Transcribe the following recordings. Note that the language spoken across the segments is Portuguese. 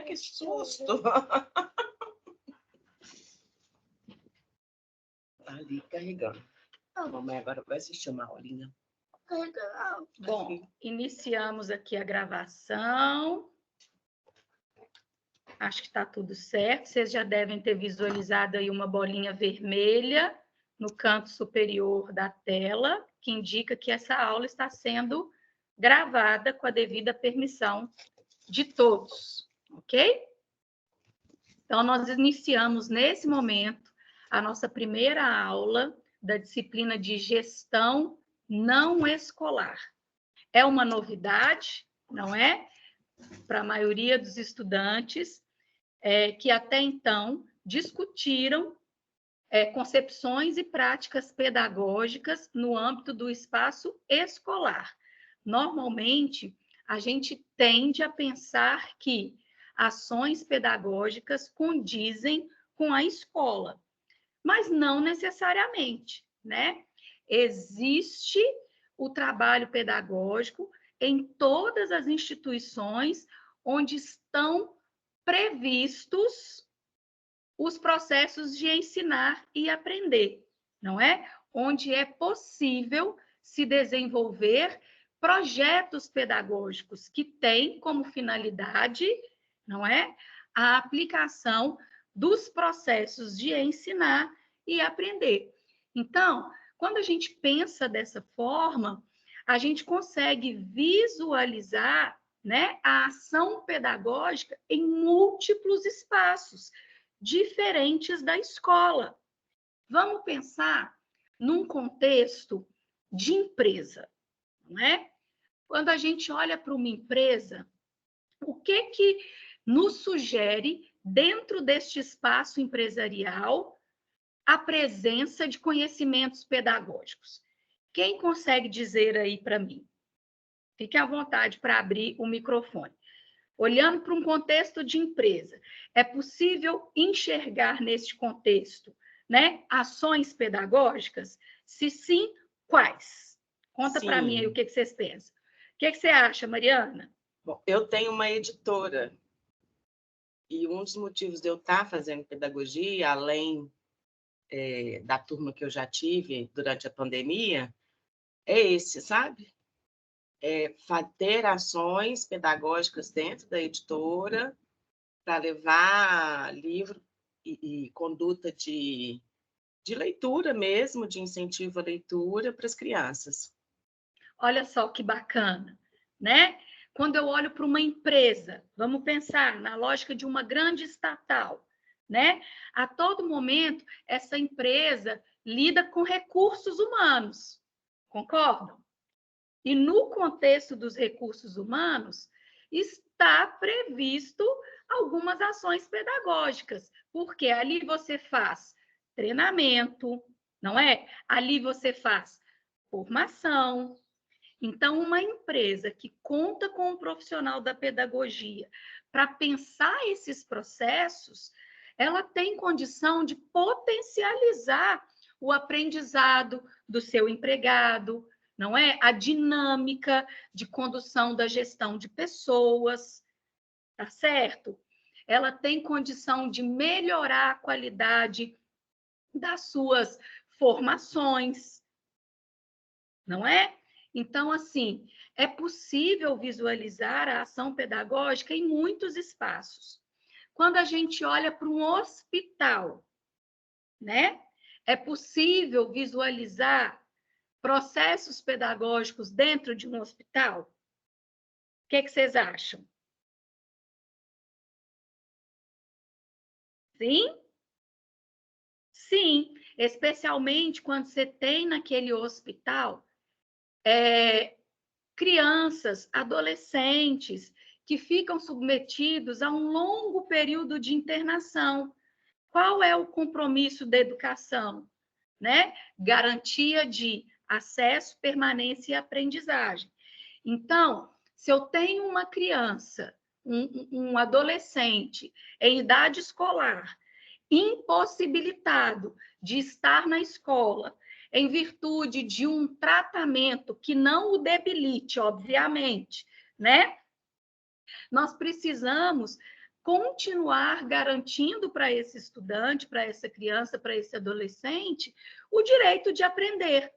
que susto! Ali, carregando. A mamãe agora vai assistir uma aulinha. Bom, iniciamos aqui a gravação. Acho que está tudo certo. Vocês já devem ter visualizado aí uma bolinha vermelha no canto superior da tela, que indica que essa aula está sendo gravada com a devida permissão de todos, ok? Então, nós iniciamos nesse momento a nossa primeira aula da disciplina de gestão não escolar. É uma novidade, não é? Para a maioria dos estudantes que até então discutiram concepções e práticas pedagógicas no âmbito do espaço escolar. Normalmente, a gente tende a pensar que ações pedagógicas condizem com a escola, mas não necessariamente, né? Existe o trabalho pedagógico em todas as instituições onde estão previstos os processos de ensinar e aprender, não é? Onde é possível se desenvolver projetos pedagógicos que têm como finalidade, não é? A aplicação dos processos de ensinar e aprender. Então, quando a gente pensa dessa forma, a gente consegue visualizar, né, a ação pedagógica em múltiplos espaços diferentes da escola. Vamos pensar num contexto de empresa, não é? Quando a gente olha para uma empresa, o que nos sugere, dentro deste espaço empresarial, a presença de conhecimentos pedagógicos? Quem consegue dizer aí para mim? Fique à vontade para abrir o microfone. Olhando para um contexto de empresa, é possível enxergar neste contexto, né, ações pedagógicas? Se sim, quais? Conta para mim aí o que vocês pensam. O que você acha, Mariana? Bom, eu tenho uma editora e um dos motivos de eu estar fazendo pedagogia, além da turma que eu já tive durante a pandemia, é esse, sabe? Ter ações pedagógicas dentro da editora para levar livro e conduta de leitura mesmo, de incentivo à leitura para as crianças. Olha só que bacana, né? Quando eu olho para uma empresa, vamos pensar na lógica de uma grande estatal, né? A todo momento, essa empresa lida com recursos humanos, concordam? E no contexto dos recursos humanos, está previsto algumas ações pedagógicas, porque ali você faz treinamento, não é? Ali você faz formação. Então, uma empresa que conta com um profissional da pedagogia para pensar esses processos, ela tem condição de potencializar o aprendizado do seu empregado, não é? A dinâmica de condução da gestão de pessoas, tá certo? Ela tem condição de melhorar a qualidade das suas formações, não é? Então, assim, é possível visualizar a ação pedagógica em muitos espaços. Quando a gente olha para um hospital, né? É possível visualizar processos pedagógicos dentro de um hospital? O que vocês acham? Sim? Sim, especialmente quando você tem naquele hospital crianças, adolescentes que ficam submetidos a um longo período de internação. Qual é o compromisso da educação? Né? Garantia de acesso, permanência e aprendizagem. Então, se eu tenho uma criança, um adolescente em idade escolar, impossibilitado de estar na escola, em virtude de um tratamento que não o debilite, obviamente, né? Nós precisamos continuar garantindo para esse estudante, para essa criança, para esse adolescente, o direito de aprender.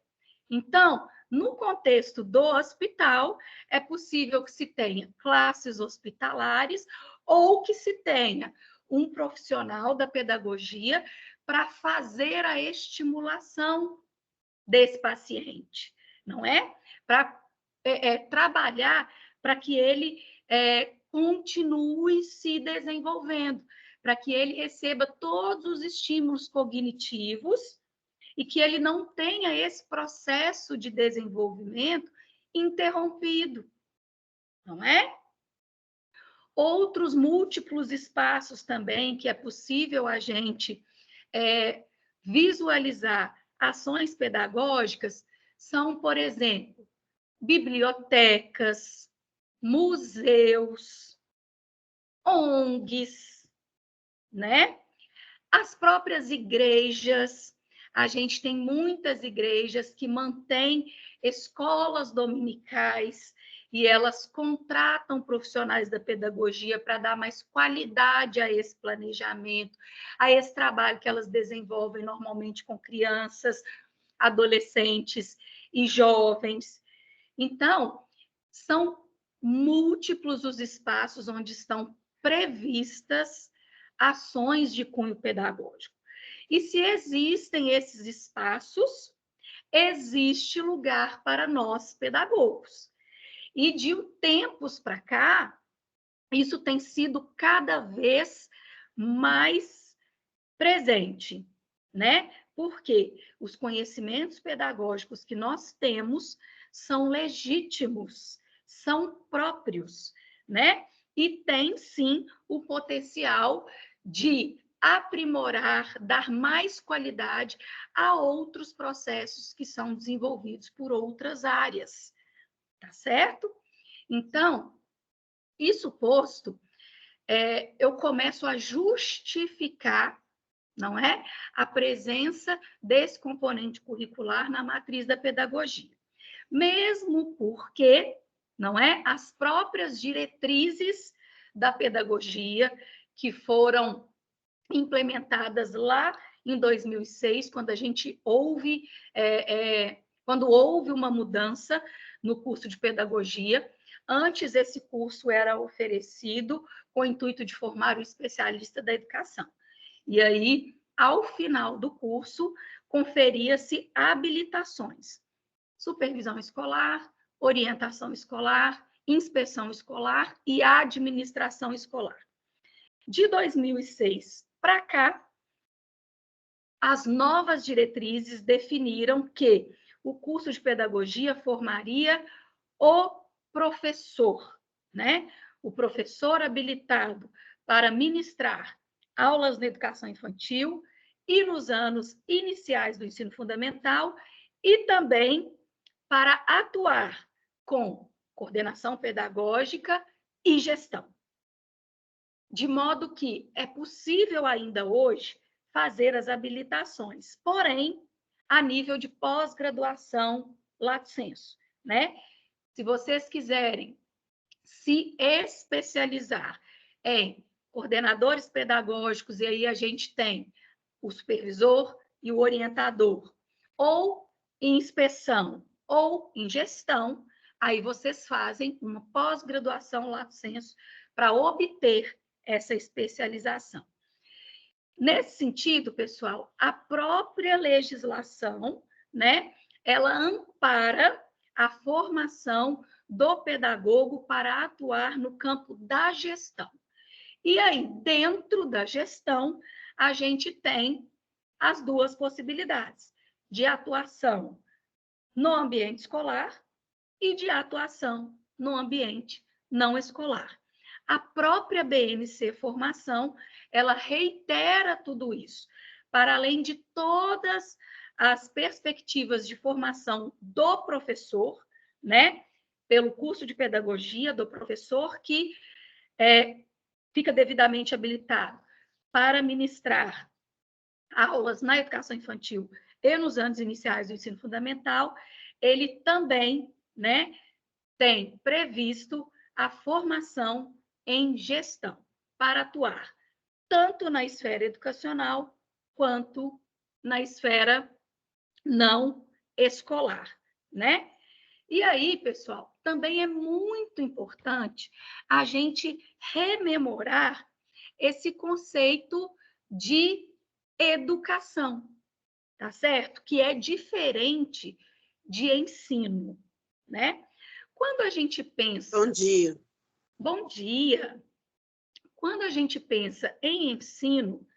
Então, no contexto do hospital, é possível que se tenha classes hospitalares ou que se tenha um profissional da pedagogia para fazer a estimulação desse paciente, não é? Para trabalhar para que ele continue se desenvolvendo, para que ele receba todos os estímulos cognitivos e que ele não tenha esse processo de desenvolvimento interrompido, não é? Outros múltiplos espaços também que é possível a gente visualizar ações pedagógicas são, por exemplo, bibliotecas, museus, ONGs, né? As próprias igrejas, a gente tem muitas igrejas que mantêm escolas dominicais e elas contratam profissionais da pedagogia para dar mais qualidade a esse planejamento, a esse trabalho que elas desenvolvem normalmente com crianças, adolescentes e jovens. Então, são múltiplos os espaços onde estão previstas ações de cunho pedagógico. E se existem esses espaços, existe lugar para nós pedagogos. E de tempos para cá, isso tem sido cada vez mais presente, né? Porque os conhecimentos pedagógicos que nós temos são legítimos, são próprios, né? E tem, sim, o potencial de aprimorar, dar mais qualidade a outros processos que são desenvolvidos por outras áreas, tá certo? Então, isso posto, eu começo a justificar, não é? A presença desse componente curricular na matriz da pedagogia. Mesmo porque, não é? As próprias diretrizes da pedagogia que foram implementadas lá em 2006, quando a gente quando houve uma mudança no curso de pedagogia. Antes, esse curso era oferecido com o intuito de formar o especialista da educação. E aí, ao final do curso, conferia-se habilitações: supervisão escolar, orientação escolar, inspeção escolar e administração escolar. De 2006 para cá, as novas diretrizes definiram que o curso de pedagogia formaria o professor, né? O professor habilitado para ministrar aulas na educação infantil e nos anos iniciais do ensino fundamental e também para atuar com coordenação pedagógica e gestão. De modo que é possível ainda hoje fazer as habilitações, porém, a nível de pós-graduação lato sensu, né? Se vocês quiserem se especializar em coordenadores pedagógicos, e aí a gente tem o supervisor e o orientador, ou em inspeção, ou em gestão, aí vocês fazem uma pós-graduação lato sensu para obter essa especialização. Nesse sentido, pessoal, a própria legislação, né, ela ampara a formação do pedagogo para atuar no campo da gestão. E aí, dentro da gestão, a gente tem as duas possibilidades de atuação no ambiente escolar e de atuação no ambiente não escolar. A própria BNC Formação, ela reitera tudo isso, para além de todas as perspectivas de formação do professor, né? Pelo curso de pedagogia do professor, que fica devidamente habilitado para ministrar aulas na educação infantil e nos anos iniciais do ensino fundamental, ele também, né, tem previsto a formação em gestão. para atuar tanto na esfera educacional quanto na esfera não escolar, né? E aí, pessoal, também é muito importante a gente rememorar esse conceito de educação, tá certo? Que é diferente de ensino, né? Quando a gente pensa... Bom dia. Bom dia. Quando a gente pensa em ensino,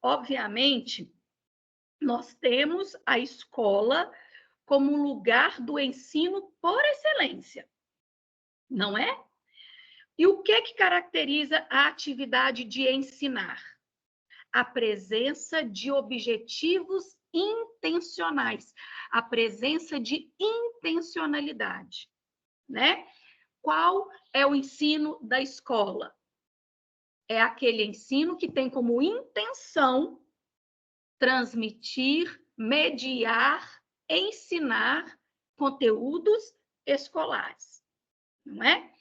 obviamente, nós temos a escola como um lugar do ensino por excelência, não é? E o que caracteriza a atividade de ensinar? A presença de objetivos intencionais, a presença de intencionalidade, né? Qual é o ensino da escola? É aquele ensino que tem como intenção transmitir, mediar, ensinar conteúdos escolares, não é?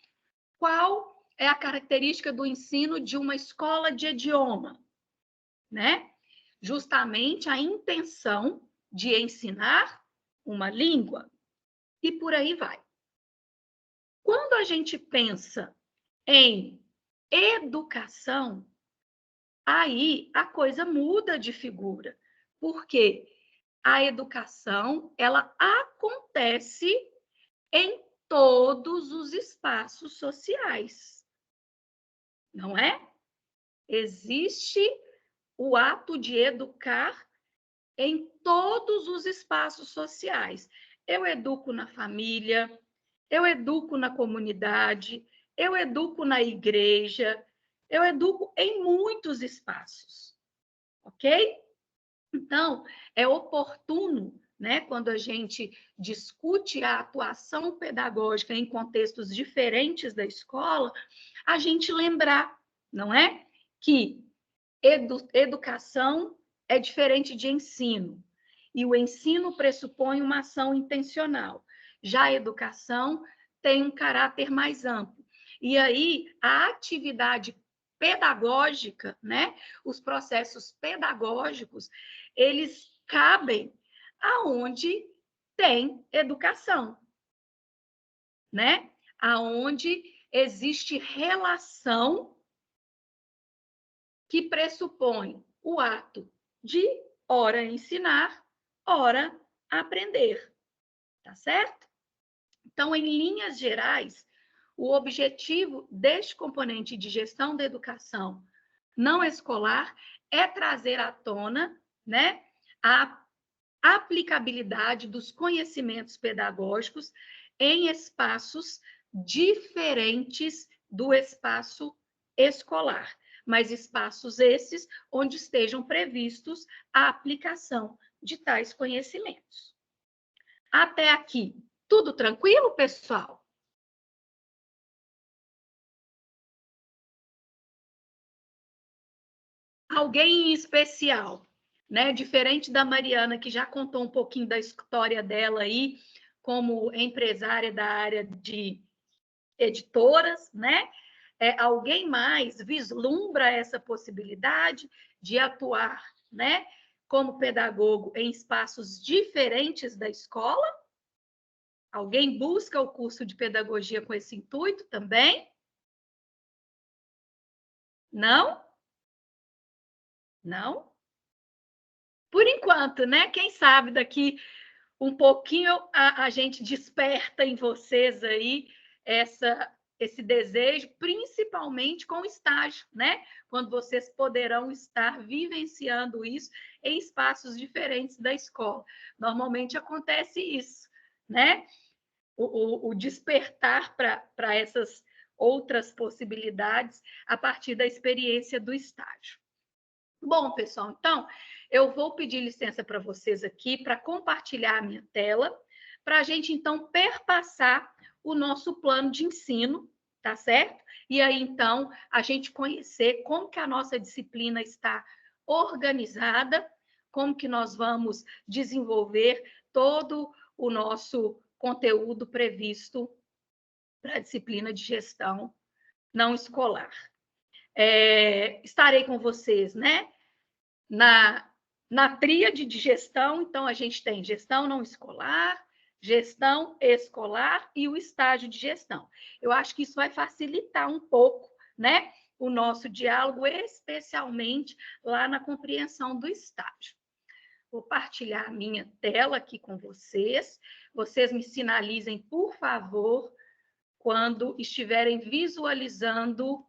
Qual é a característica do ensino de uma escola de idioma, né? Justamente a intenção de ensinar uma língua e por aí vai. Quando a gente pensa em educação, aí a coisa muda de figura, porque a educação, ela acontece em todos os espaços sociais, não é? Existe o ato de educar em todos os espaços sociais. Eu educo na família, eu educo na comunidade, eu educo na igreja, eu educo em muitos espaços, ok? Então, é oportuno, né, quando a gente discute a atuação pedagógica em contextos diferentes da escola, a gente lembrar, não é? Que educação é diferente de ensino, e o ensino pressupõe uma ação intencional. Já a educação tem um caráter mais amplo. E aí, a atividade pedagógica, né? Os processos pedagógicos, eles cabem aonde tem educação, né? Aonde existe relação que pressupõe o ato de ora ensinar, ora aprender, tá certo? Então, em linhas gerais, o objetivo deste componente de gestão da educação não escolar é trazer à tona, né, a aplicabilidade dos conhecimentos pedagógicos em espaços diferentes do espaço escolar, mas espaços esses onde estejam previstos a aplicação de tais conhecimentos. Até aqui, tudo tranquilo, pessoal? Alguém em especial, né? Diferente da Mariana, que já contou um pouquinho da história dela aí, como empresária da área de editoras, né? Alguém mais vislumbra essa possibilidade de atuar, né, como pedagogo em espaços diferentes da escola? Alguém busca o curso de pedagogia com esse intuito também? Não? Não? Por enquanto, né? Quem sabe daqui um pouquinho a gente desperta em vocês aí esse desejo, principalmente com o estágio, né? Quando vocês poderão estar vivenciando isso em espaços diferentes da escola. Normalmente acontece isso, né? O despertar para essas outras possibilidades a partir da experiência do estágio. Bom, pessoal, então, eu vou pedir licença para vocês aqui para compartilhar a minha tela, para a gente, então, perpassar o nosso plano de ensino, tá certo? E aí, então, a gente conhecer como que a nossa disciplina está organizada, como que nós vamos desenvolver todo o nosso conteúdo previsto para a disciplina de gestão não escolar. Estarei com vocês, né? Na tríade de gestão, então, a gente tem gestão não escolar, gestão escolar e o estágio de gestão. Eu acho que isso vai facilitar um pouco, né, o nosso diálogo, especialmente lá na compreensão do estágio. Vou partilhar a minha tela aqui com vocês. Vocês me sinalizem, por favor, quando estiverem visualizando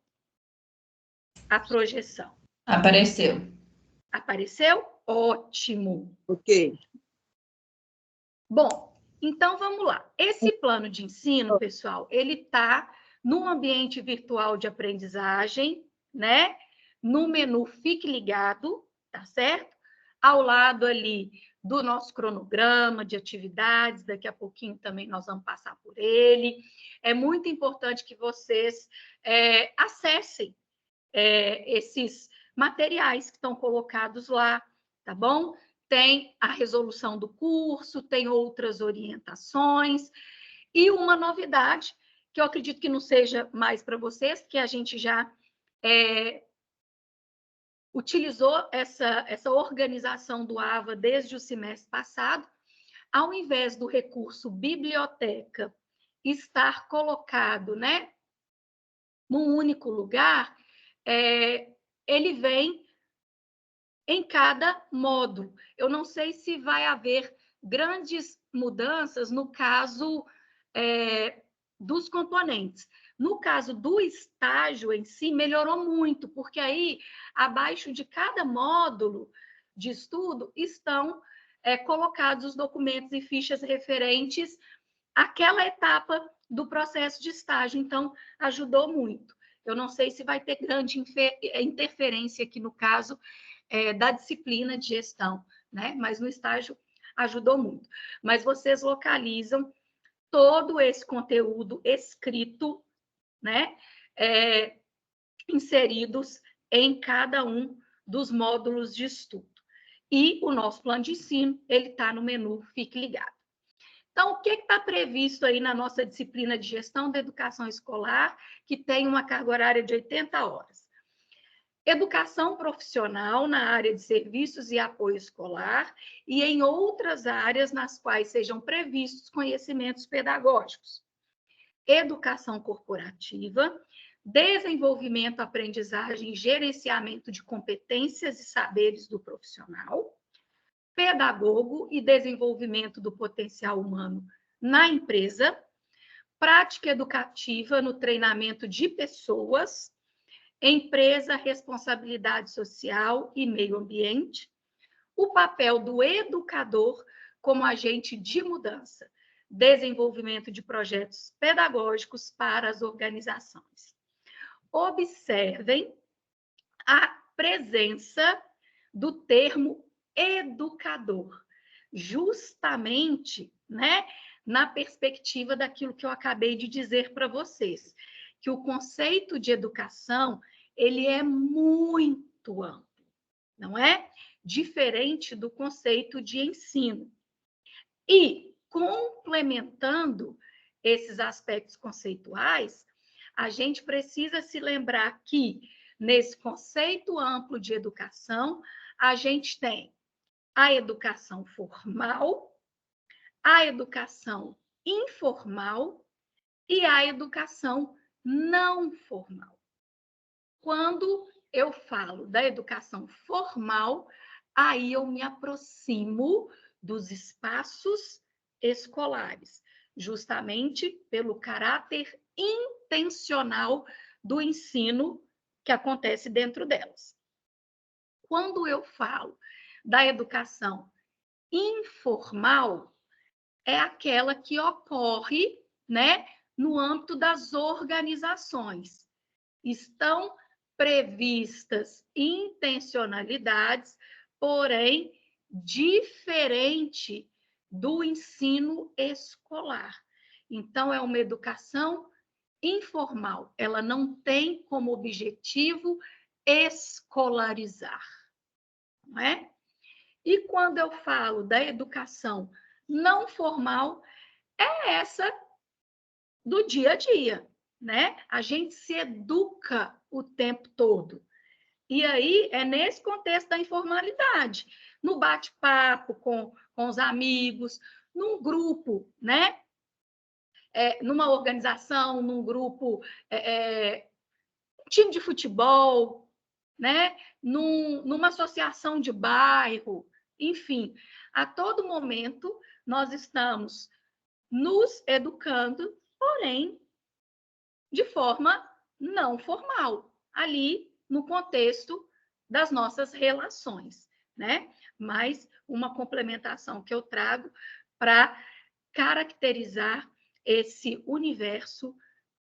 a projeção. Apareceu. Apareceu? Ótimo. Ok. Bom, então vamos lá. Esse plano de ensino, pessoal, ele está no ambiente virtual de aprendizagem, né? No menu Fique Ligado, tá certo? Ao lado ali do nosso cronograma de atividades, daqui a pouquinho também nós vamos passar por ele. É muito importante que vocês acessem esses materiais que estão colocados lá, tá bom? Tem a resolução do curso, tem outras orientações, e uma novidade, que eu acredito que não seja mais para vocês, porque a gente já utilizou essa organização do AVA desde o semestre passado. Ao invés do recurso biblioteca estar colocado, né, num único lugar, ele vem em cada módulo. Eu não sei se vai haver grandes mudanças no caso dos componentes. No caso do estágio em si, melhorou muito, porque aí, abaixo de cada módulo de estudo, estão colocados os documentos e fichas referentes àquela etapa do processo de estágio. Então, ajudou muito. Eu não sei se vai ter grande interferência aqui no caso da disciplina de gestão, né? Mas no estágio ajudou muito. Mas vocês localizam todo esse conteúdo escrito, né? Inseridos em cada um dos módulos de estudo. E o nosso plano de ensino, ele está no menu Fique Ligado. Então, o que está previsto aí na nossa disciplina de gestão da educação escolar, que tem uma carga horária de 80 horas? Educação profissional na área de serviços e apoio escolar e em outras áreas nas quais sejam previstos conhecimentos pedagógicos. Educação corporativa, desenvolvimento, aprendizagem e gerenciamento de competências e saberes do profissional. Pedagogo e desenvolvimento do potencial humano na empresa. Prática educativa no treinamento de pessoas. Empresa, responsabilidade social e meio ambiente, o papel do educador como agente de mudança, desenvolvimento de projetos pedagógicos para as organizações. Observem a presença do termo educador, justamente, né, na perspectiva daquilo que eu acabei de dizer para vocês, que o conceito de educação ele é muito amplo, não é? Diferente do conceito de ensino. E, complementando esses aspectos conceituais, a gente precisa se lembrar que, nesse conceito amplo de educação, a gente tem a educação formal, a educação informal e a educação não formal. Quando eu falo da educação formal, aí eu me aproximo dos espaços escolares, justamente pelo caráter intencional do ensino que acontece dentro delas. Quando eu falo da educação informal, é aquela que ocorre, né, no âmbito das organizações. Estão previstas intencionalidades, porém diferente do ensino escolar. Então, é uma educação informal. Ela não tem como objetivo escolarizar, não é? E quando eu falo da educação não formal, é essa do dia a dia, né? A gente se educa o tempo todo. E aí é nesse contexto da informalidade, no bate-papo com os amigos, num grupo, né? Numa organização, num grupo, um time de futebol, né? Numa associação de bairro, enfim, a todo momento nós estamos nos educando, porém, de forma não formal, ali no contexto das nossas relações, né? Mas uma complementação que eu trago para caracterizar esse universo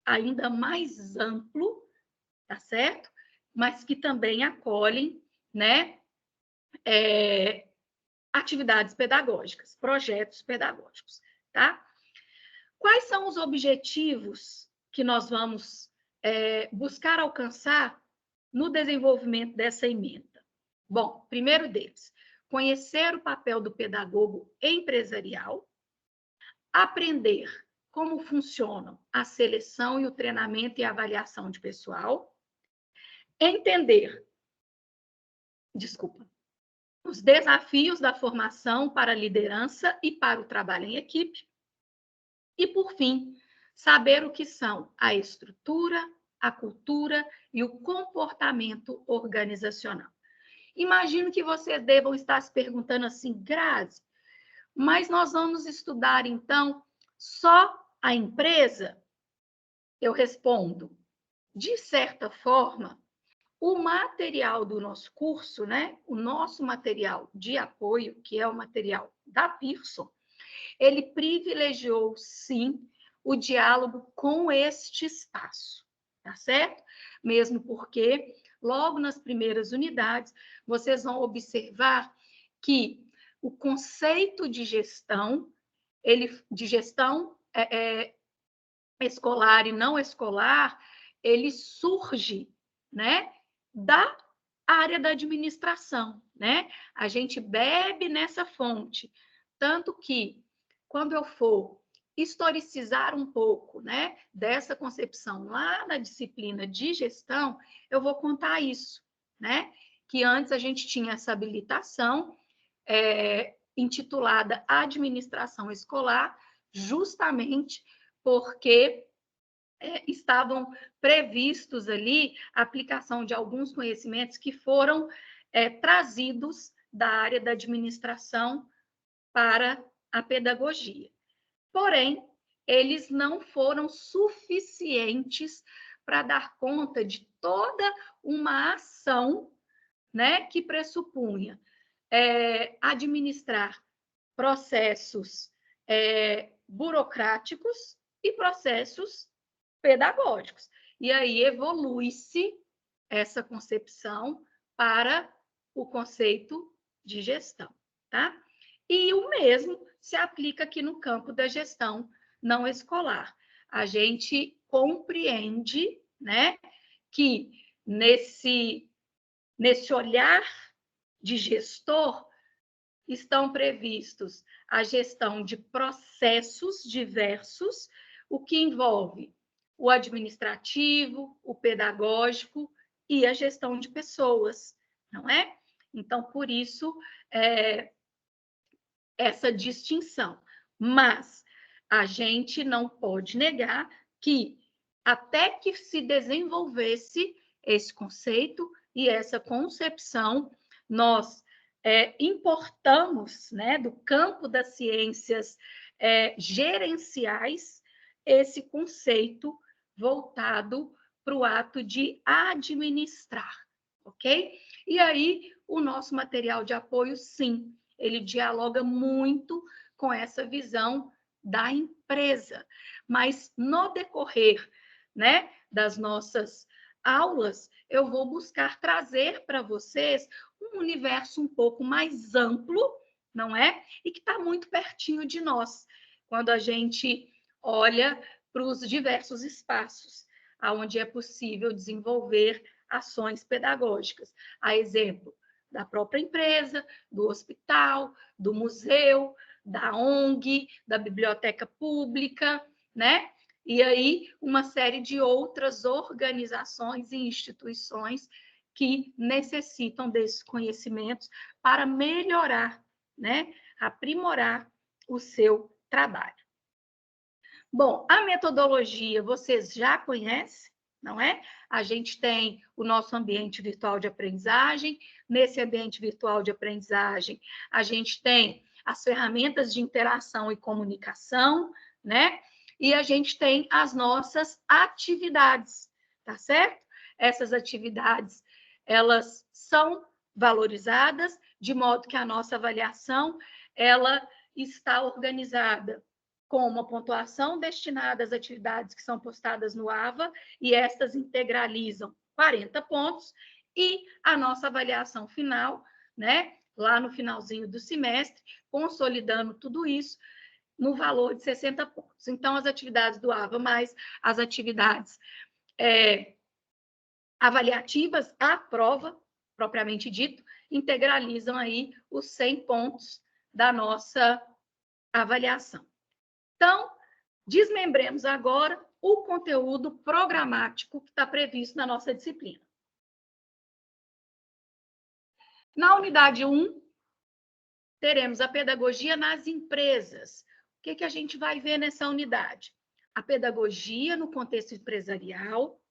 ainda mais amplo, tá certo? Mas que também acolhem, né? Atividades pedagógicas, projetos pedagógicos, tá? Quais são os objetivos que nós vamos buscar alcançar no desenvolvimento dessa emenda? Bom, primeiro deles, conhecer o papel do pedagogo empresarial, aprender como funcionam a seleção e o treinamento e a avaliação de pessoal, entender, os desafios da formação para a liderança e para o trabalho em equipe, e, por fim, saber o que são a estrutura, a cultura e o comportamento organizacional. Imagino que vocês devam estar se perguntando assim, Grazi, mas nós vamos estudar, então, só a empresa? Eu respondo, de certa forma, o material do nosso curso, né? O nosso material de apoio, que é o material da Pearson, ele privilegiou, sim, o diálogo com este espaço, tá certo? Mesmo porque, logo nas primeiras unidades, vocês vão observar que o conceito de gestão, escolar e não escolar, ele surge, né, da área da administração, né? A gente bebe nessa fonte, tanto que quando eu for historicizar um pouco, né, dessa concepção lá na disciplina de gestão, eu vou contar isso, né? Que antes a gente tinha essa habilitação intitulada Administração Escolar, justamente porque estavam previstos ali a aplicação de alguns conhecimentos que foram trazidos da área da administração para a pedagogia. Porém, eles não foram suficientes para dar conta de toda uma ação, né, que pressupunha administrar processos burocráticos e processos pedagógicos. E aí evolui-se essa concepção para o conceito de gestão, tá? E o mesmo se aplica aqui no campo da gestão não escolar. A gente compreende, né, que nesse olhar de gestor estão previstos a gestão de processos diversos, o que envolve o administrativo, o pedagógico e a gestão de pessoas, não é? Então, por isso, essa distinção. Mas a gente não pode negar que, até que se desenvolvesse esse conceito e essa concepção, nós importamos, né, do campo das ciências gerenciais esse conceito voltado para o ato de administrar, ok? E aí, o nosso material de apoio, sim, ele dialoga muito com essa visão da empresa, mas no decorrer, né, das nossas aulas, eu vou buscar trazer para vocês um universo um pouco mais amplo, não é? E que está muito pertinho de nós, quando a gente olha para os diversos espaços onde é possível desenvolver ações pedagógicas. A exemplo da própria empresa, do hospital, do museu, da ONG, da biblioteca pública, né? E aí, uma série de outras organizações e instituições que necessitam desses conhecimentos para melhorar, né, aprimorar o seu trabalho. Bom, a metodologia vocês já conhecem, não é? A gente tem o nosso ambiente virtual de aprendizagem. Nesse ambiente virtual de aprendizagem, a gente tem as ferramentas de interação e comunicação, né? E a gente tem as nossas atividades, tá certo? Essas atividades, elas são valorizadas, de modo que a nossa avaliação, ela está organizada com uma pontuação destinada às atividades que são postadas no AVA, e estas integralizam 40 pontos, e a nossa avaliação final, né, lá no finalzinho do semestre, consolidando tudo isso no valor de 60 pontos. Então, as atividades do AVA, mais as atividades avaliativas, a prova, propriamente dito, integralizam aí os 100 pontos da nossa avaliação. Então, desmembremos agora o conteúdo programático que está previsto na nossa disciplina. Na unidade 1, teremos a pedagogia nas empresas. O que a gente vai ver nessa unidade? A pedagogia no contexto empresarial,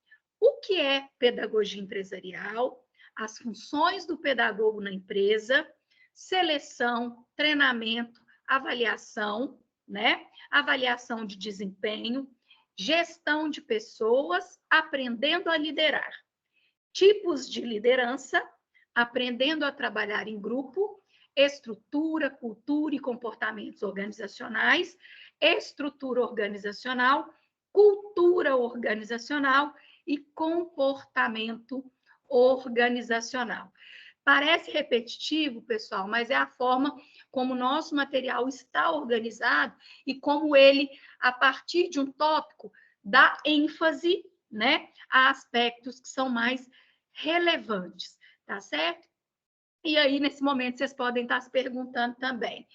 o que é pedagogia empresarial, as funções do pedagogo na empresa, seleção, treinamento, avaliação, né? Avaliação de desempenho, gestão de pessoas, aprendendo a liderar, tipos de liderança, aprendendo a trabalhar em grupo, estrutura, cultura e comportamentos organizacionais, estrutura organizacional, cultura organizacional e comportamento organizacional. Parece repetitivo, pessoal, mas é a forma como o nosso material está organizado e como ele, a partir de um tópico, dá ênfase, né, a aspectos que são mais relevantes, tá certo? E aí, nesse momento, vocês podem estar se perguntando também,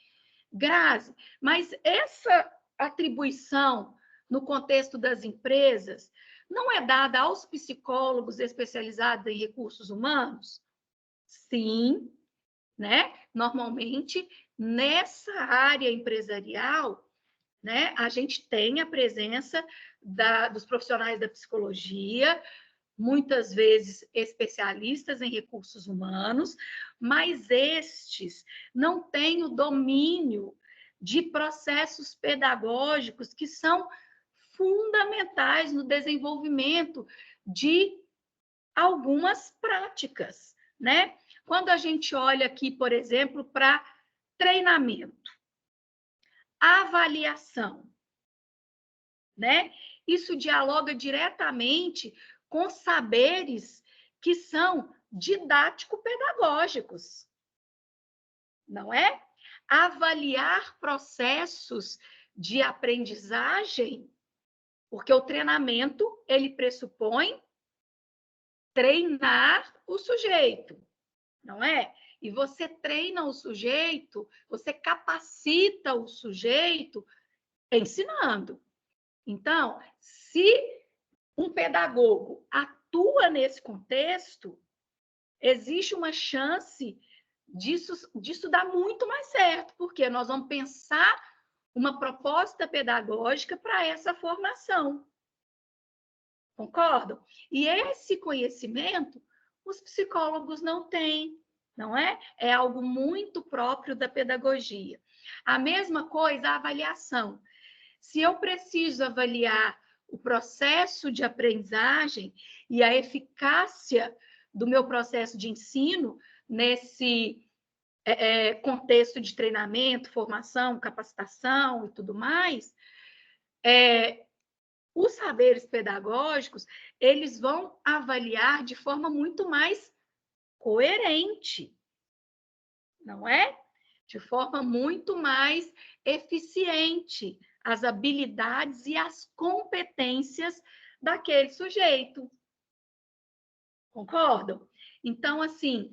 Grazi, mas essa atribuição no contexto das empresas não é dada aos psicólogos especializados em recursos humanos? Sim, né? Normalmente, nessa área empresarial, né, a gente tem a presença dos profissionais da psicologia, muitas vezes especialistas em recursos humanos, mas estes não têm o domínio de processos pedagógicos que são fundamentais no desenvolvimento de algumas práticas, né? Quando a gente olha aqui, por exemplo, para treinamento, avaliação, né? Isso dialoga diretamente com saberes que são didático-pedagógicos, não é? Avaliar processos de aprendizagem, porque o treinamento, ele pressupõe treinar o sujeito, não é? E você treina o sujeito, você capacita o sujeito ensinando. Então, se um pedagogo atua nesse contexto, existe uma chance disso dar muito mais certo, porque nós vamos pensar uma proposta pedagógica para essa formação. Concordam? E esse conhecimento os psicólogos não têm, não é? É algo muito próprio da pedagogia. A mesma coisa a avaliação. Se eu preciso avaliar o processo de aprendizagem e a eficácia do meu processo de ensino nesse contexto de treinamento, formação, capacitação e tudo mais, os saberes pedagógicos, eles vão avaliar de forma muito mais coerente, não é? De forma muito mais eficiente as habilidades e as competências daquele sujeito. Concordam? Então, assim,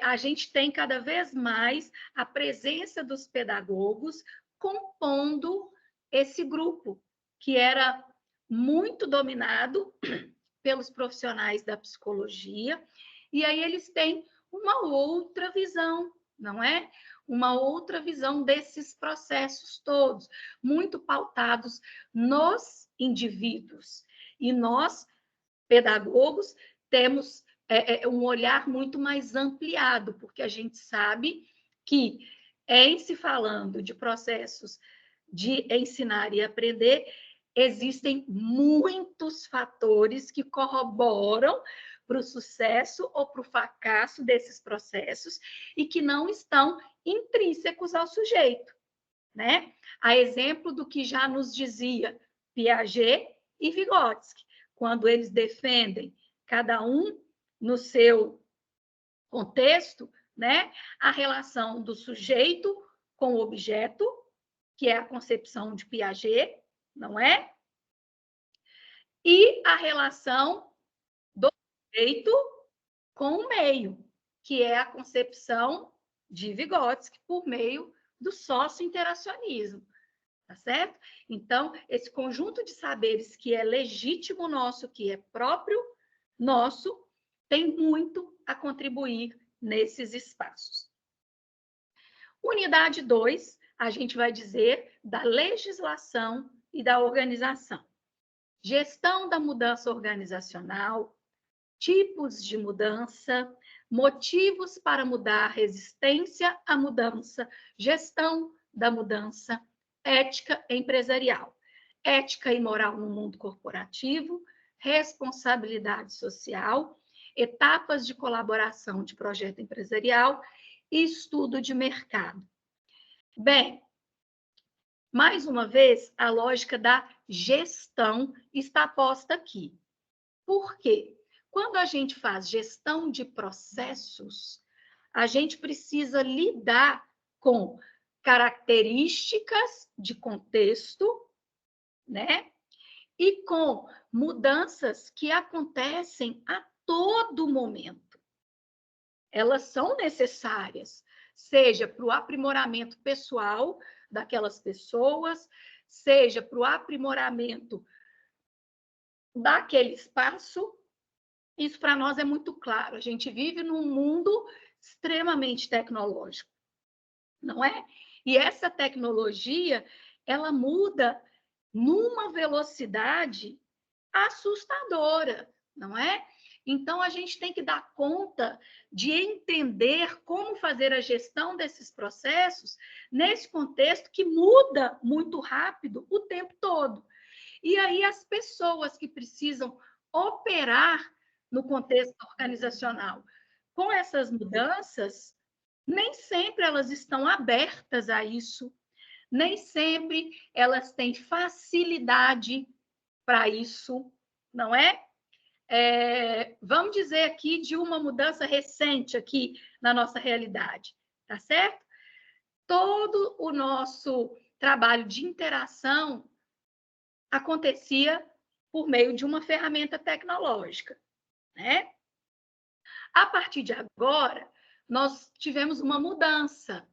a gente tem cada vez mais a presença dos pedagogos compondo esse grupo, que era muito dominado pelos profissionais da psicologia, e aí eles têm uma outra visão, não é? Uma outra visão desses processos todos, muito pautados nos indivíduos. E nós, pedagogos, temos um olhar muito mais ampliado, porque a gente sabe que, em se falando de processos de ensinar e aprender, existem muitos fatores que corroboram para o sucesso ou para o fracasso desses processos e que não estão intrínsecos ao sujeito, né? A exemplo do que já nos dizia Piaget e Vygotsky, quando eles defendem, cada um no seu contexto, né, a relação do sujeito com o objeto, que é a concepção de Piaget, não é? E a relação do sujeito com o meio, que é a concepção de Vygotsky por meio do sócio-interacionismo, tá certo? Então, esse conjunto de saberes que é legítimo nosso, que é próprio nosso, tem muito a contribuir nesses espaços. Unidade 2, a gente vai dizer da legislação e da organização. Gestão da mudança organizacional, tipos de mudança, motivos para mudar, resistência à mudança, gestão da mudança, ética empresarial, ética e moral no mundo corporativo, responsabilidade social, etapas de colaboração de projeto empresarial e estudo de mercado. Bem, mais uma vez, a lógica da gestão está posta aqui. Por quê? Quando a gente faz gestão de processos, a gente precisa lidar com características de contexto, né? E com mudanças que acontecem a todo momento. Elas são necessárias, seja para o aprimoramento pessoal daquelas pessoas, seja para o aprimoramento daquele espaço. Isso para nós é muito claro. A gente vive num mundo extremamente tecnológico, não é? E essa tecnologia, ela muda numa velocidade assustadora, não é? Então, a gente tem que dar conta de entender como fazer a gestão desses processos nesse contexto que muda muito rápido o tempo todo. E aí, as pessoas que precisam operar no contexto organizacional com essas mudanças, nem sempre elas estão abertas a isso, nem sempre elas têm facilidade para isso, não é? Vamos dizer aqui de uma mudança recente aqui na nossa realidade, tá certo? Todo o nosso trabalho de interação acontecia por meio de uma ferramenta tecnológica, né? A partir de agora, nós tivemos uma mudança,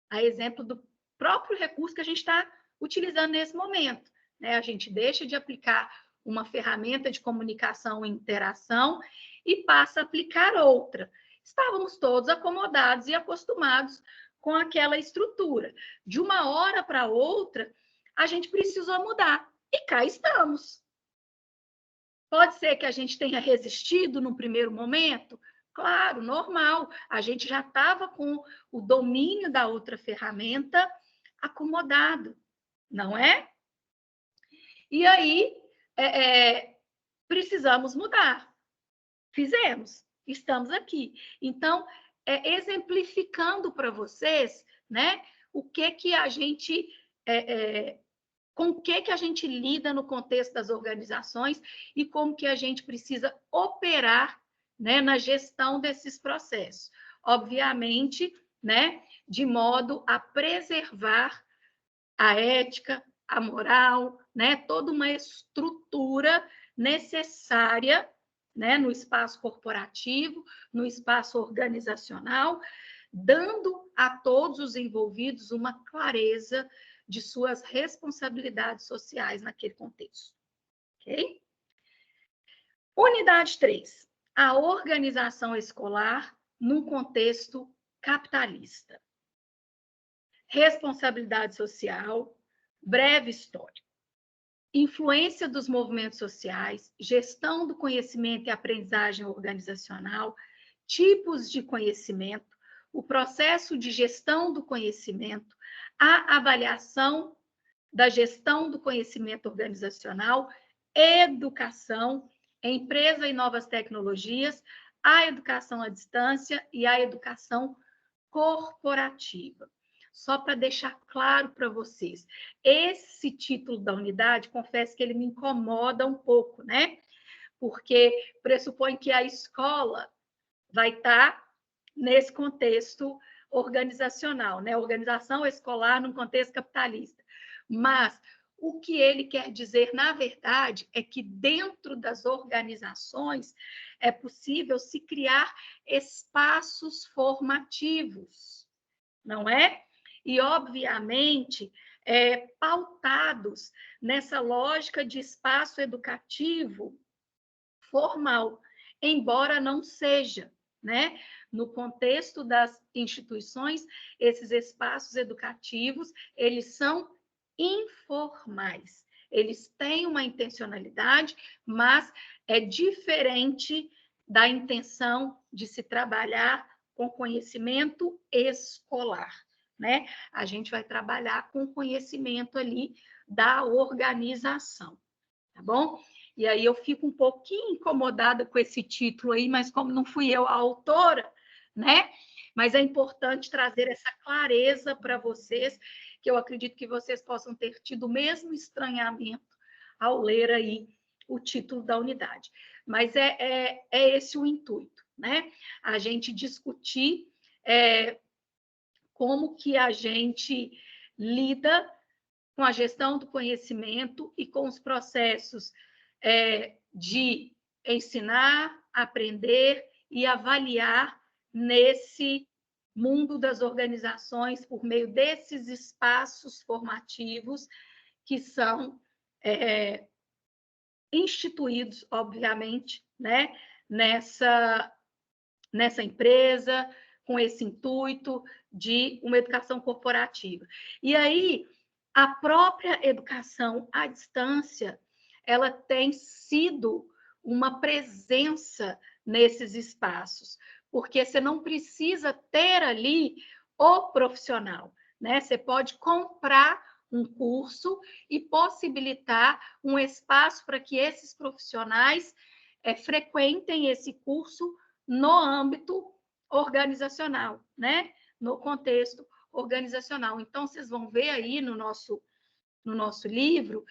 a exemplo do próprio recurso que a gente está utilizando nesse momento, né? A gente deixa de aplicar uma ferramenta de comunicação e interação e passa a aplicar outra. Estávamos todos acomodados e acostumados com aquela estrutura. De uma hora para outra, a gente precisou mudar. E cá estamos. Pode ser que a gente tenha resistido no primeiro momento? Claro, normal. A gente já estava com o domínio da outra ferramenta acomodado, não é? E aí, precisamos mudar. Fizemos, estamos aqui. Então, exemplificando para vocês, né, o que a gente... com o que a gente lida no contexto das organizações e como que a gente precisa operar, né, na gestão desses processos. Obviamente, né, de modo a preservar a ética, a moral, né, toda uma estrutura necessária, né, no espaço corporativo, no espaço organizacional, dando a todos os envolvidos uma clareza de suas responsabilidades sociais naquele contexto. ok? Unidade 3, a organização escolar num contexto capitalista. Responsabilidade social, breve história. Influência dos movimentos sociais, gestão do conhecimento e aprendizagem organizacional, tipos de conhecimento, o processo de gestão do conhecimento, a avaliação da gestão do conhecimento organizacional, educação, empresa e novas tecnologias, a educação à distância e a educação corporativa. Só para deixar claro para vocês, esse título da unidade, confesso que ele me incomoda um pouco, né? Porque pressupõe que a escola vai estar nesse contexto organizacional, né? Organização escolar num contexto capitalista. Mas o que ele quer dizer, na verdade, é que dentro das organizações é possível se criar espaços formativos, não é? E, obviamente, pautados nessa lógica de espaço educativo formal, embora não seja, né? No contexto das instituições, esses espaços educativos, eles são informais. Eles têm uma intencionalidade, mas é diferente da intenção de se trabalhar com conhecimento escolar, né? A gente vai trabalhar com conhecimento ali da organização, tá bom? E aí eu fico um pouquinho incomodada com esse título aí, mas como não fui eu a autora, né? Mas é importante trazer essa clareza para vocês, que eu acredito que vocês possam ter tido o mesmo estranhamento ao ler aí o título da unidade. Mas é esse o intuito, né? A gente discutir como que a gente lida com a gestão do conhecimento e com os processos de ensinar, aprender e avaliar nesse mundo das organizações por meio desses espaços formativos que são instituídos, obviamente, né, nessa empresa, com esse intuito de uma educação corporativa. E aí, a própria educação à distância, ela tem sido uma presença nesses espaços, porque você não precisa ter ali o profissional, né? Você pode comprar um curso e possibilitar um espaço para que esses profissionais frequentem esse curso no âmbito organizacional, né? No contexto organizacional. Então, vocês vão ver aí no nosso livro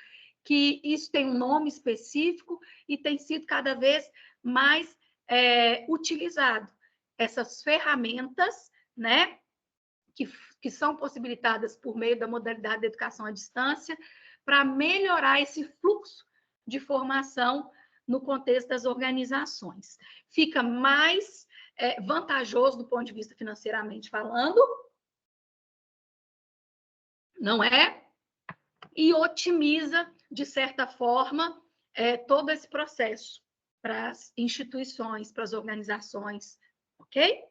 que isso tem um nome específico e tem sido cada vez mais utilizado. Essas ferramentas, né, que são possibilitadas por meio da modalidade de educação à distância, para melhorar esse fluxo de formação no contexto das organizações. Fica mais vantajoso do ponto de vista financeiramente falando, não é? E otimiza, de certa forma, todo esse processo para as instituições, para as organizações, ok?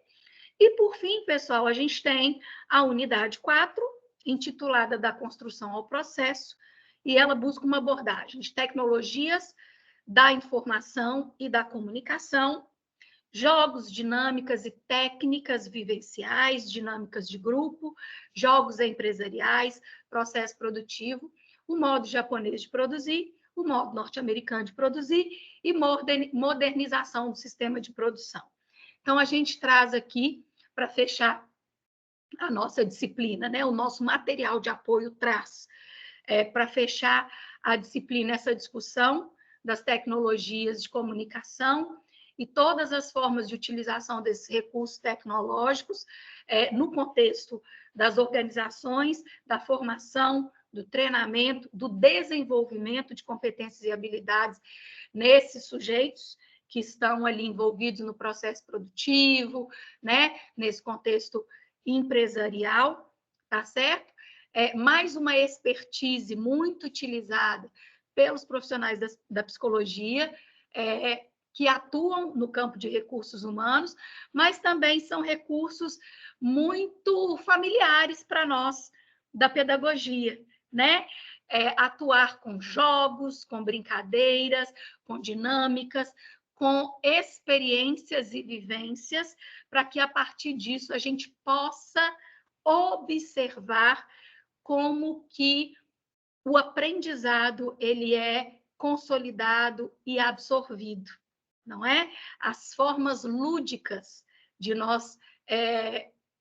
E, por fim, pessoal, a gente tem a unidade 4, intitulada Da Construção ao Processo, e ela busca uma abordagem de tecnologias da informação e da comunicação, jogos, dinâmicas e técnicas vivenciais, dinâmicas de grupo, jogos empresariais, processo produtivo, o modo japonês de produzir, o modo norte-americano de produzir e modernização do sistema de produção. Então, a gente traz aqui, para fechar a nossa disciplina, né? O nosso material de apoio traz, para fechar a disciplina, essa discussão das tecnologias de comunicação e todas as formas de utilização desses recursos tecnológicos no contexto das organizações, da formação, do treinamento, do desenvolvimento de competências e habilidades nesses sujeitos que estão ali envolvidos no processo produtivo, né? Nesse contexto empresarial, tá certo? Mais uma expertise muito utilizada pelos profissionais da psicologia, que atuam no campo de recursos humanos, mas também são recursos muito familiares para nós da pedagogia, né? Atuar com jogos, com brincadeiras, com dinâmicas, com experiências e vivências, para que a partir disso a gente possa observar como que o aprendizado ele é consolidado e absorvido, não é? As formas lúdicas de nós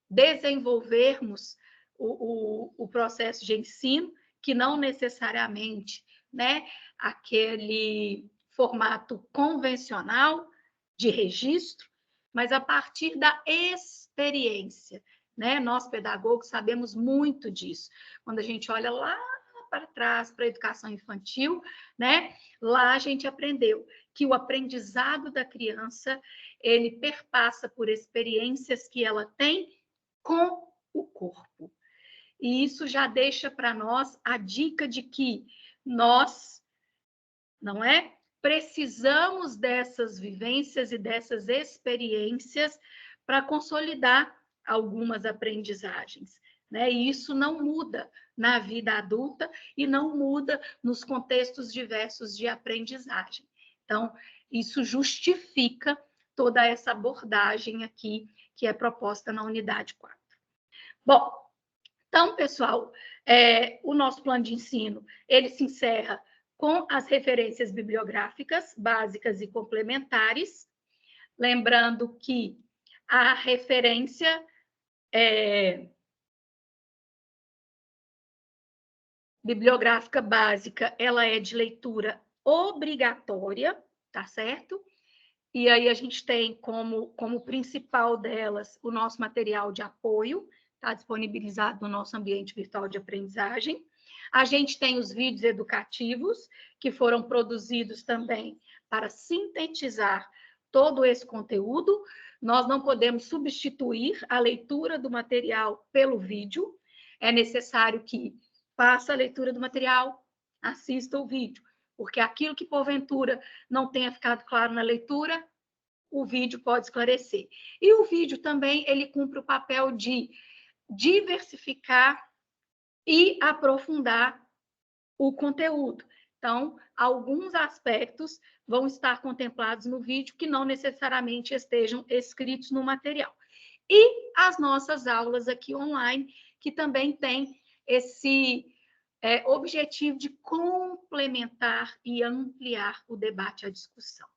desenvolvermos o processo de ensino, que não necessariamente, né, aquele formato convencional de registro, mas a partir da experiência, né? Nós, pedagogos, sabemos muito disso. Quando a gente olha lá para trás, para a educação infantil, né? Lá a gente aprendeu que o aprendizado da criança, ele perpassa por experiências que ela tem com o corpo. E isso já deixa para nós a dica de que nós, não é? Precisamos dessas vivências e dessas experiências para consolidar algumas aprendizagens, né? E isso não muda na vida adulta e não muda nos contextos diversos de aprendizagem. Então, isso justifica toda essa abordagem aqui que é proposta na unidade 4. Bom, então, pessoal, o nosso plano de ensino, ele se encerra com as referências bibliográficas básicas e complementares, lembrando que a referência bibliográfica básica, ela é de leitura obrigatória, tá certo? E aí a gente tem como principal delas o nosso material de apoio, está disponibilizado no nosso ambiente virtual de aprendizagem. A gente tem os vídeos educativos, que foram produzidos também para sintetizar todo esse conteúdo. Nós não podemos substituir a leitura do material pelo vídeo. É necessário que faça a leitura do material, assista o vídeo, porque aquilo que, porventura, não tenha ficado claro na leitura, o vídeo pode esclarecer. E o vídeo também, ele cumpre o papel de diversificar e aprofundar o conteúdo. Então, alguns aspectos vão estar contemplados no vídeo que não necessariamente estejam escritos no material. E as nossas aulas aqui online, que também têm esse objetivo de complementar e ampliar o debate, a discussão.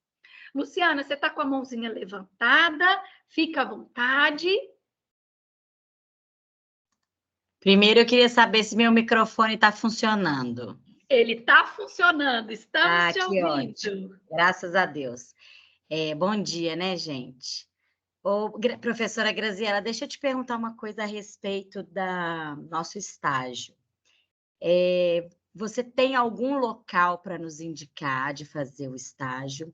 Luciana, você está com a mãozinha levantada, fica à vontade. Primeiro, eu queria saber se meu microfone está funcionando. Ele está funcionando, estamos te ouvindo. Ótimo. Graças a Deus. Bom dia, né, gente? Professora Graziela, deixa eu te perguntar uma coisa a respeito do nosso estágio. Você tem algum local para nos indicar de fazer o estágio?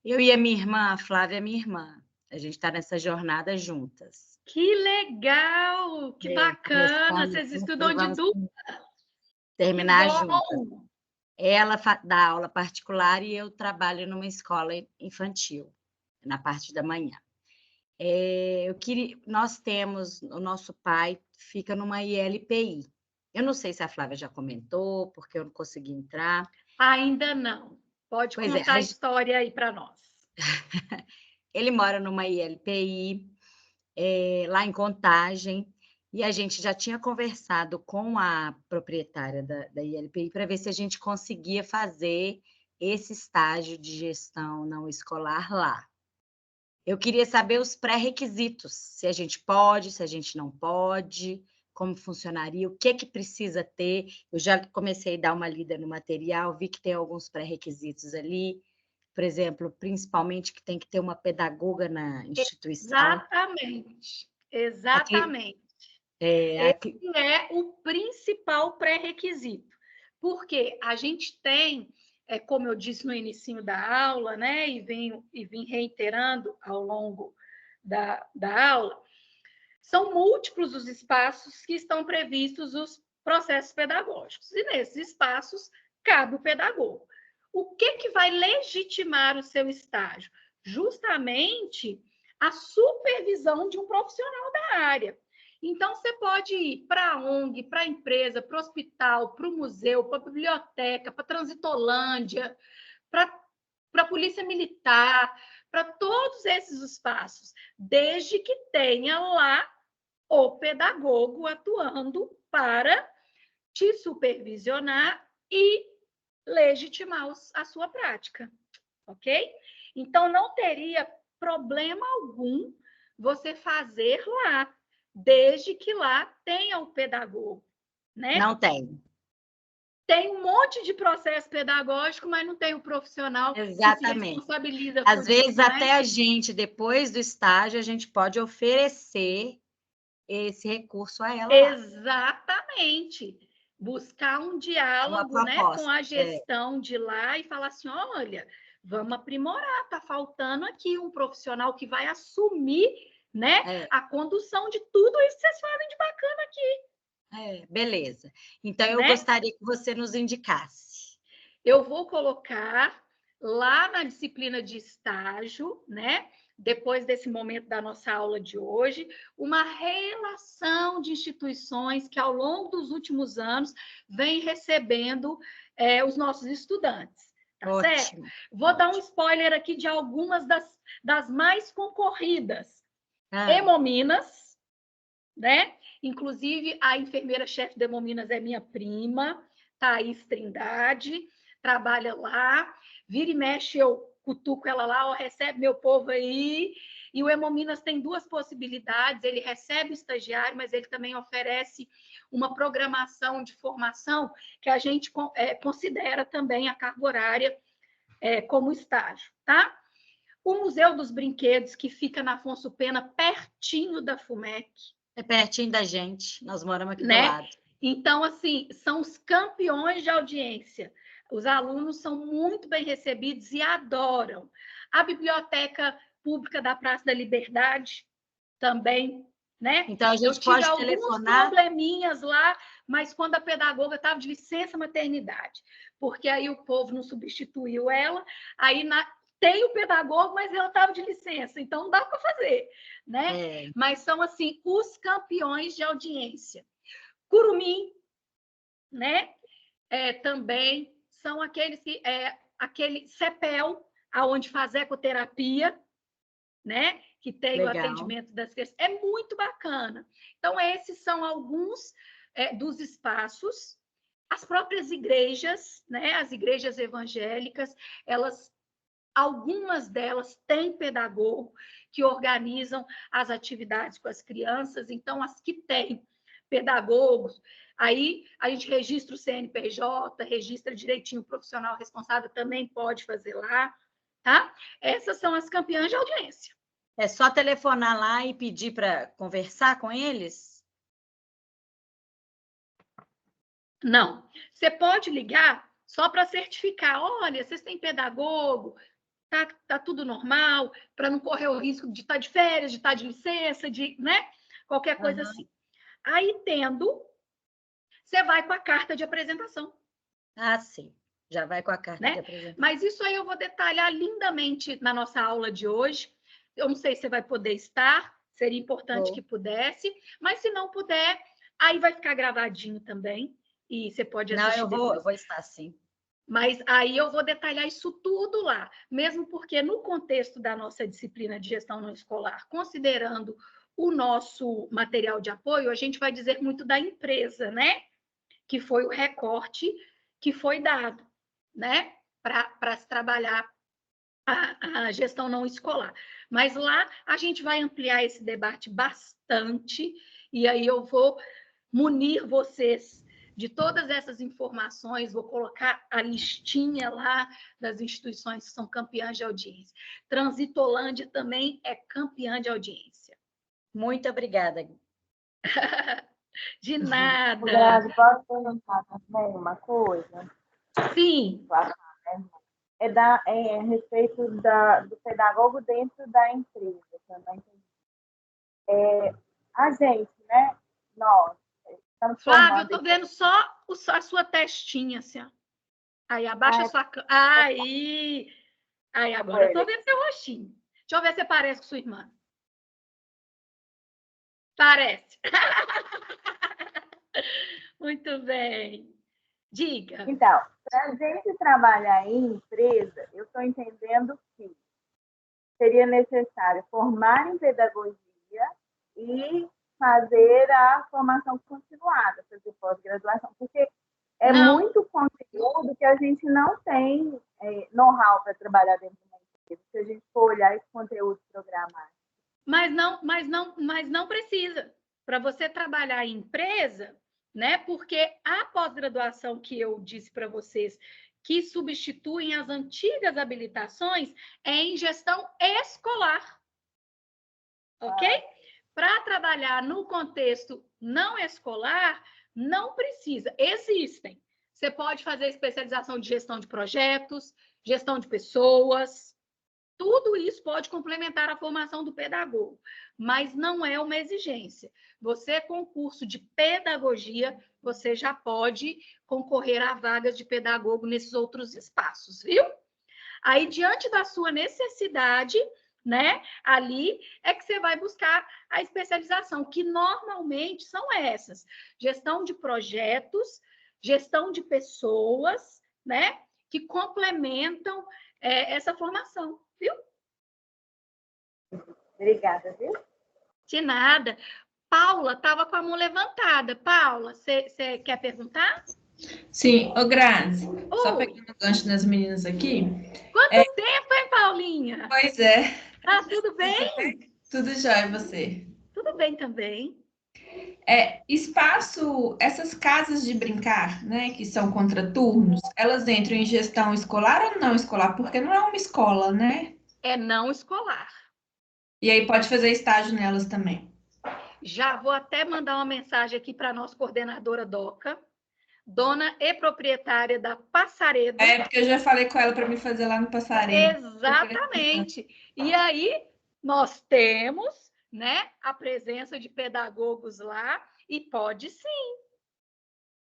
Eu e a minha irmã, a Flávia, minha irmã, a gente está nessa jornada juntas. Que legal! Que bacana! Vocês estudam de dupla? Terminar juntas. Ela dá aula particular e eu trabalho numa escola infantil, na parte da manhã. Nós temos, o nosso pai fica numa ILPI. Eu não sei se a Flávia já comentou, porque eu não consegui entrar. Ainda não. Pode contar a história aí para nós. Ele mora numa ILPI, lá em Contagem, e a gente já tinha conversado com a proprietária da ILPI para ver se a gente conseguia fazer esse estágio de gestão não escolar lá. Eu queria saber os pré-requisitos, se a gente pode, se a gente não pode, como funcionaria, o que precisa ter. Eu já comecei a dar uma lida no material, vi que tem alguns pré-requisitos ali, por exemplo, principalmente que tem que ter uma pedagoga na instituição. Exatamente. Esse é o principal pré-requisito, porque a gente tem, como eu disse no início da aula, né, e vim reiterando ao longo da aula, são múltiplos os espaços que estão previstos os processos pedagógicos, e nesses espaços cabe o pedagogo. O que vai legitimar o seu estágio? Justamente a supervisão de um profissional da área. Então, você pode ir para a ONG, para a empresa, para o hospital, para o museu, para a biblioteca, para a Transitolândia, para a Polícia Militar, para todos esses espaços, desde que tenha lá o pedagogo atuando para te supervisionar e legitimar a sua prática, ok? Então, não teria problema algum você fazer lá, desde que lá tenha o pedagogo, né? Não tem. Tem um monte de processo pedagógico, mas não tem o profissional que se responsabiliza por Às vezes, isso, até né? a gente, depois do estágio, a gente pode oferecer esse recurso a ela. Exatamente. Buscar um diálogo, né, com a gestão de lá e falar assim, olha, vamos aprimorar, está faltando aqui um profissional que vai assumir, né, a condução de tudo isso que vocês fazem de bacana aqui. Beleza. Então, eu gostaria que você nos indicasse. Eu vou colocar lá na disciplina de estágio, né? Depois desse momento da nossa aula de hoje, uma relação de instituições que, ao longo dos últimos anos, vem recebendo os nossos estudantes. Tá certo? Vou dar um spoiler aqui de algumas das mais concorridas. Hemominas, né? Inclusive, a enfermeira-chefe da Hemominas é minha prima, Thaís Trindade, trabalha lá. Vira e mexe, eu cutuco ela lá, ó, recebe meu povo aí. E o Hemominas tem duas possibilidades: ele recebe o estagiário, mas ele também oferece uma programação de formação que a gente considera também a carga horária como estágio, tá? O Museu dos Brinquedos, que fica na Afonso Pena, pertinho da FUMEC. É pertinho da gente, nós moramos aqui do lado. Então, assim, são os campeões de audiência. Os alunos são muito bem recebidos e adoram. A Biblioteca Pública da Praça da Liberdade também, né? Então, a gente pode telefonar. Eu tive alguns probleminhas lá, mas quando a pedagoga estava de licença maternidade, porque aí o povo não substituiu ela, aí tem o pedagogo, mas ela estava de licença, então não dá para fazer, né? Mas são, assim, os campeões de audiência. Curumim, né? Também são aqueles que aquele CEPEL, aonde faz ecoterapia, né? Que tem o atendimento das crianças. É muito bacana. Então, esses são alguns dos espaços. As próprias igrejas, né? As igrejas evangélicas, algumas delas têm pedagogo que organizam as atividades com as crianças. Então, as que têm pedagogos, aí a gente registra o CNPJ, registra direitinho o profissional responsável, também pode fazer lá, tá? Essas são as campeãs de audiência. É só telefonar lá e pedir para conversar com eles? Não. Você pode ligar só para certificar. Olha, vocês têm pedagogo, tá tudo normal, para não correr o risco de estar de férias, de estar de licença, né? Qualquer coisa assim. Aí, você vai com a carta de apresentação. Ah, sim. Já vai com a carta de apresentação. Mas isso aí eu vou detalhar lindamente na nossa aula de hoje. Eu não sei se você vai poder estar, seria importante que pudesse, mas se não puder, aí vai ficar gravadinho também, e você pode assistir depois. Não, eu vou estar sim. Mas aí eu vou detalhar isso tudo lá, mesmo porque no contexto da nossa disciplina de gestão não escolar, considerando o nosso material de apoio, a gente vai dizer muito da empresa, né? Que foi o recorte que foi dado, né? Para se trabalhar a gestão não escolar. Mas lá a gente vai ampliar esse debate bastante, e aí eu vou munir vocês de todas essas informações, vou colocar a listinha lá das instituições que são campeãs de audiência. Transitolândia também é campeã de audiência. Muito obrigada. De nada. Grazi, posso perguntar também uma coisa? Sim. A respeito do pedagogo dentro da empresa também. A gente, né? Nós. Flávia, eu estou vendo só a sua testinha, assim, ó. Aí, abaixa sua... Aí, agora eu tô vendo seu rostinho. Deixa eu ver se parece com sua irmã. Parece. Muito bem. Diga. Então, para a gente trabalhar em empresa, eu estou entendendo que seria necessário formar em pedagogia e fazer a formação continuada, fazer pós-graduação, porque é muito conteúdo que a gente não tem know-how para trabalhar dentro de uma empresa, se a gente for olhar esse conteúdo programado. Mas não precisa. Para você trabalhar em empresa, né? Porque a pós-graduação que eu disse para vocês, que substituem as antigas habilitações, é em gestão escolar. Ok? Para trabalhar no contexto não escolar, não precisa. Existem. Você pode fazer especialização de gestão de projetos, gestão de pessoas. Tudo isso pode complementar a formação do pedagogo, mas não é uma exigência. Você, com curso de pedagogia, você já pode concorrer a vagas de pedagogo nesses outros espaços, viu? Aí, diante da sua necessidade, né, ali é que você vai buscar a especialização, que normalmente são essas: gestão de projetos, gestão de pessoas, né, que complementam essa formação, viu? Obrigada, viu? De nada. Paula estava com a mão levantada. Paula, você quer perguntar? Sim, ô Grazi, só pegando o gancho das meninas aqui. Quanto tempo, hein, Paulinha? Pois é. Ah, tudo bem? Tudo jóia, e você? Tudo bem também. Espaço, essas casas de brincar, né, que são contraturnos, elas entram em gestão escolar ou não escolar? Porque não é uma escola, né? É não escolar. E aí pode fazer estágio nelas também. Já vou até mandar uma mensagem aqui para a nossa coordenadora Doca, dona e proprietária da Passaredo. É, porque eu já falei com ela para me fazer lá no Passaredo. Exatamente. E aí, nós temos, né, a presença de pedagogos lá, e pode sim.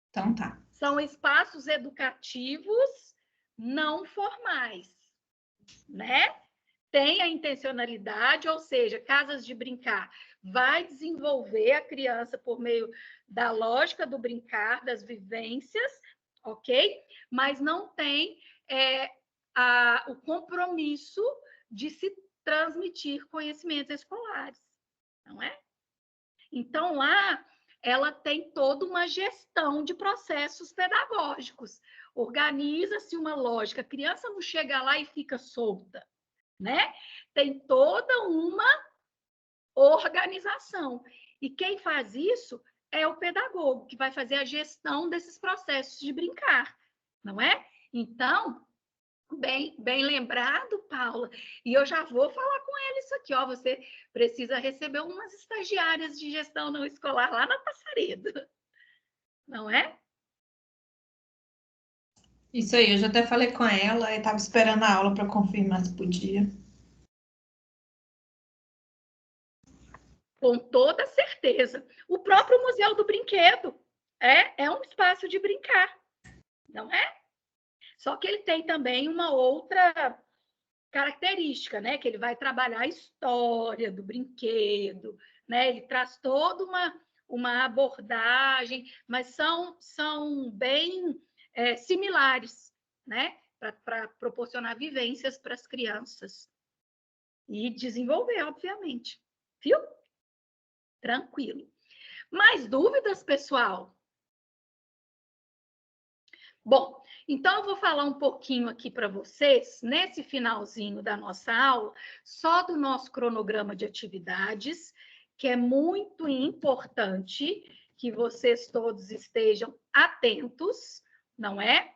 Então tá. São espaços educativos não formais, né? Tem a intencionalidade, ou seja, casas de brincar, vai desenvolver a criança por meio da lógica do brincar, das vivências, ok? Mas não tem o compromisso de se transmitir conhecimentos escolares, não é? Então, lá, ela tem toda uma gestão de processos pedagógicos. Organiza-se uma lógica, a criança não chega lá e fica solta, né? Tem toda uma organização. E quem faz isso é o pedagogo, que vai fazer a gestão desses processos de brincar, não é? Então, bem lembrado, Paula. E eu já vou falar com ele isso aqui, ó. Você precisa receber umas estagiárias de gestão não escolar lá na Passaredo, não é? Isso aí, eu já até falei com ela e estava esperando a aula para confirmar se podia. Com toda certeza. O próprio Museu do Brinquedo é um espaço de brincar, não é? Só que ele tem também uma outra característica, né? Que ele vai trabalhar a história do brinquedo, né? Ele traz toda uma abordagem, mas são bem similares, né? Para proporcionar vivências para as crianças. E desenvolver, obviamente. Viu? Tranquilo. Mais dúvidas, pessoal? Bom, então eu vou falar um pouquinho aqui para vocês, nesse finalzinho da nossa aula, só do nosso cronograma de atividades, que é muito importante que vocês todos estejam atentos, não é?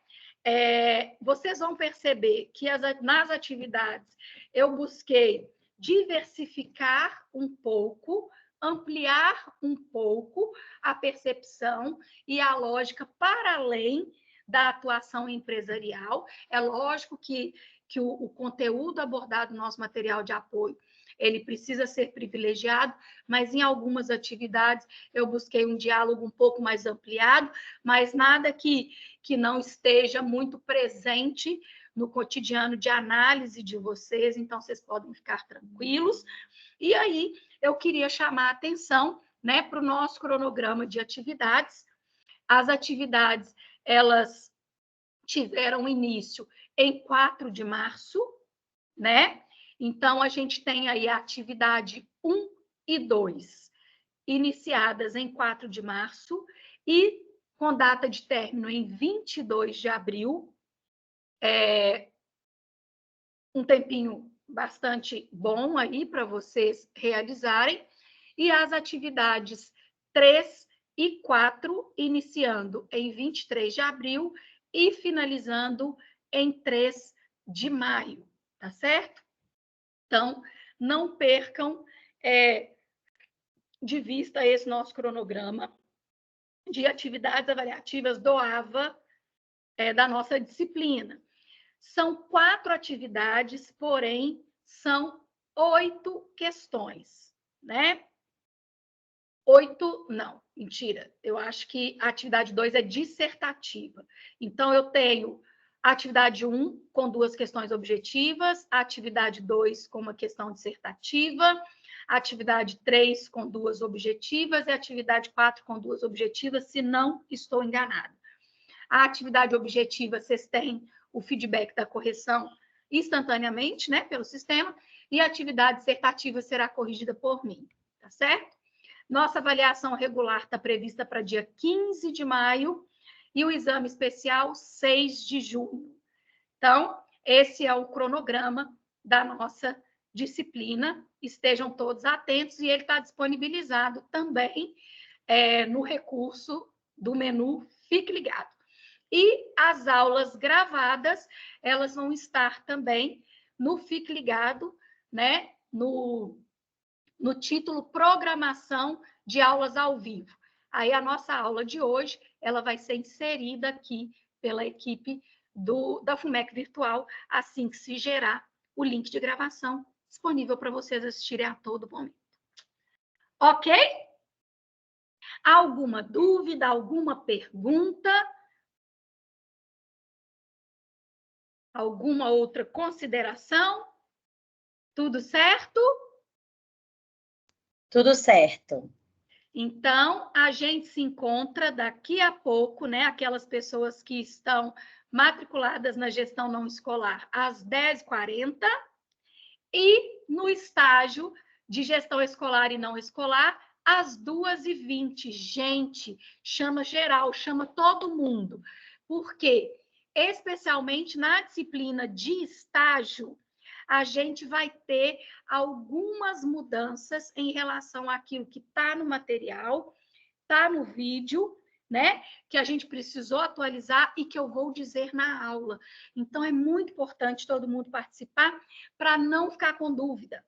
Vocês vão perceber que nas atividades eu busquei diversificar um pouco, ampliar um pouco a percepção e a lógica para além da atuação empresarial. É lógico que o conteúdo abordado no nosso material de apoio ele precisa ser privilegiado, mas em algumas atividades eu busquei um diálogo um pouco mais ampliado, mas nada que não esteja muito presente no cotidiano de análise de vocês, então vocês podem ficar tranquilos. E aí eu queria chamar a atenção, né, para o nosso cronograma de atividades. As atividades, elas tiveram início em 4 de março, né? Então, a gente tem aí a atividade 1 e 2, iniciadas em 4 de março e com data de término em 22 de abril. Um tempinho bastante bom aí para vocês realizarem. E as atividades 3 e 4, iniciando em 23 de abril e finalizando em 3 de maio, tá certo? Então, não percam de vista esse nosso cronograma de atividades avaliativas do AVA, da nossa disciplina. São 4 atividades, porém, são 8 questões, né? 8, não, mentira. Eu acho que a atividade 2 é dissertativa. Então, eu tenho a atividade 1 com 2 questões objetivas, a atividade 2 com uma questão dissertativa, a atividade 3 com 2 objetivas e a atividade 4 com 2 objetivas, se não estou enganada. A atividade objetiva, vocês têm o feedback da correção instantaneamente, né, pelo sistema, e a atividade dissertativa será corrigida por mim, tá certo? Nossa avaliação regular está prevista para dia 15 de maio e o exame especial 6 de junho. Então, esse é o cronograma da nossa disciplina. Estejam todos atentos e ele está disponibilizado também no recurso do menu Fique Ligado. E as aulas gravadas, elas vão estar também no Fique Ligado, né? No título Programação de Aulas ao Vivo. Aí a nossa aula de hoje, ela vai ser inserida aqui pela equipe da FUMEC Virtual, assim que se gerar o link de gravação disponível para vocês assistirem a todo momento. Ok? Alguma dúvida, alguma pergunta? Alguma outra consideração? Tudo certo? Tudo certo. Então, a gente se encontra daqui a pouco, né? Aquelas pessoas que estão matriculadas na gestão não escolar, às 10h40, e no estágio de gestão escolar e não escolar, às 2h20. Gente, chama geral, chama todo mundo. Por quê? Especialmente na disciplina de estágio, a gente vai ter algumas mudanças em relação àquilo que está no material, está no vídeo, né? Que a gente precisou atualizar e que eu vou dizer na aula. Então, é muito importante todo mundo participar para não ficar com dúvida.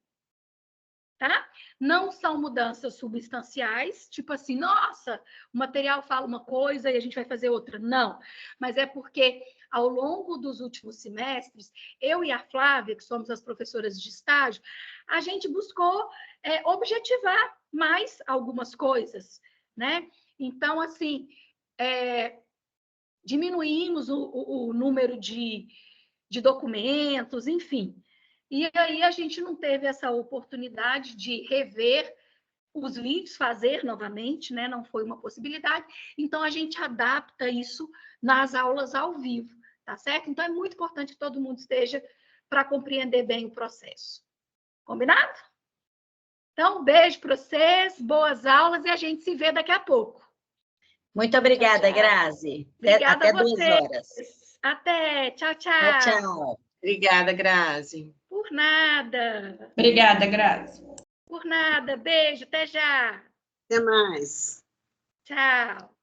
Tá? Não são mudanças substanciais, tipo assim, nossa, o material fala uma coisa e a gente vai fazer outra. Não, mas é porque ao longo dos últimos semestres, eu e a Flávia, que somos as professoras de estágio, a gente buscou objetivar mais algumas coisas, né? Então, assim, diminuímos o número de documentos, enfim. E aí a gente não teve essa oportunidade de rever os vídeos, fazer novamente, né? Não foi uma possibilidade. Então, a gente adapta isso nas aulas ao vivo, tá certo? Então, é muito importante que todo mundo esteja para compreender bem o processo. Combinado? Então, um beijo para vocês, boas aulas e a gente se vê daqui a pouco. Muito obrigada, tchau, tchau. Grazi. Obrigada até 2 horas. Até. Tchau, tchau. Tchau, tchau. Obrigada, Grazi. Por nada. Obrigada, Grazi. Por nada. Beijo, até já. Até mais. Tchau.